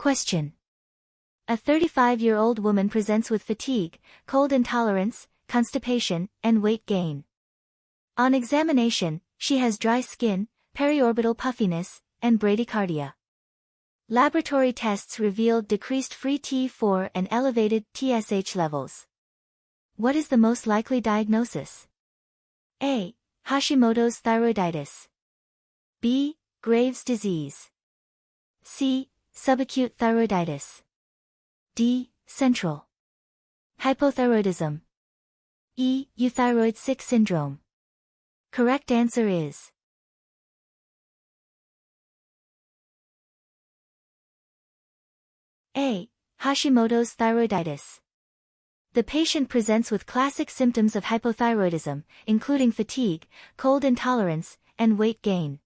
Question. A 35-year-old woman presents with fatigue, cold intolerance, constipation, and weight gain. On examination, she has dry skin, periorbital puffiness, and bradycardia. Laboratory tests revealed decreased free T4 and elevated TSH levels. What is the most likely diagnosis? A. Hashimoto's thyroiditis. B. Graves' disease. C. Subacute thyroiditis. D. Central hypothyroidism. E. Euthyroid 6 syndrome. Correct answer is A. Hashimoto's thyroiditis. The patient presents with classic symptoms of hypothyroidism, including fatigue, cold intolerance, and weight gain.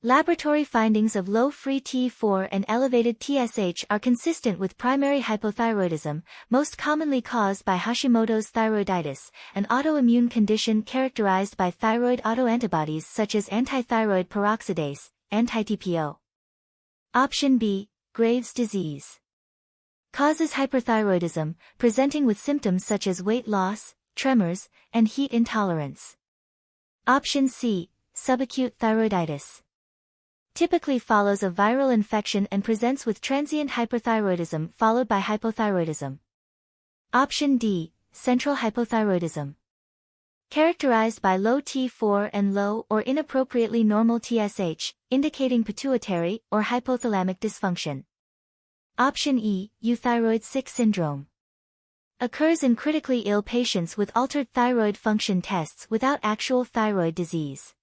Laboratory findings of low free T4 and elevated TSH are consistent with primary hypothyroidism, most commonly caused by Hashimoto's thyroiditis, an autoimmune condition characterized by thyroid autoantibodies such as antithyroid peroxidase, anti-TPO. Option B, Graves' disease. Causes hyperthyroidism, presenting with symptoms such as weight loss, tremors, and heat intolerance. Option C, subacute thyroiditis. Typically follows a viral infection and presents with transient hyperthyroidism followed by hypothyroidism. Option D, central hypothyroidism. Characterized by low T4 and low or inappropriately normal TSH, indicating pituitary or hypothalamic dysfunction. Option E, Euthyroid 6 syndrome. Occurs in critically ill patients with altered thyroid function tests without actual thyroid disease.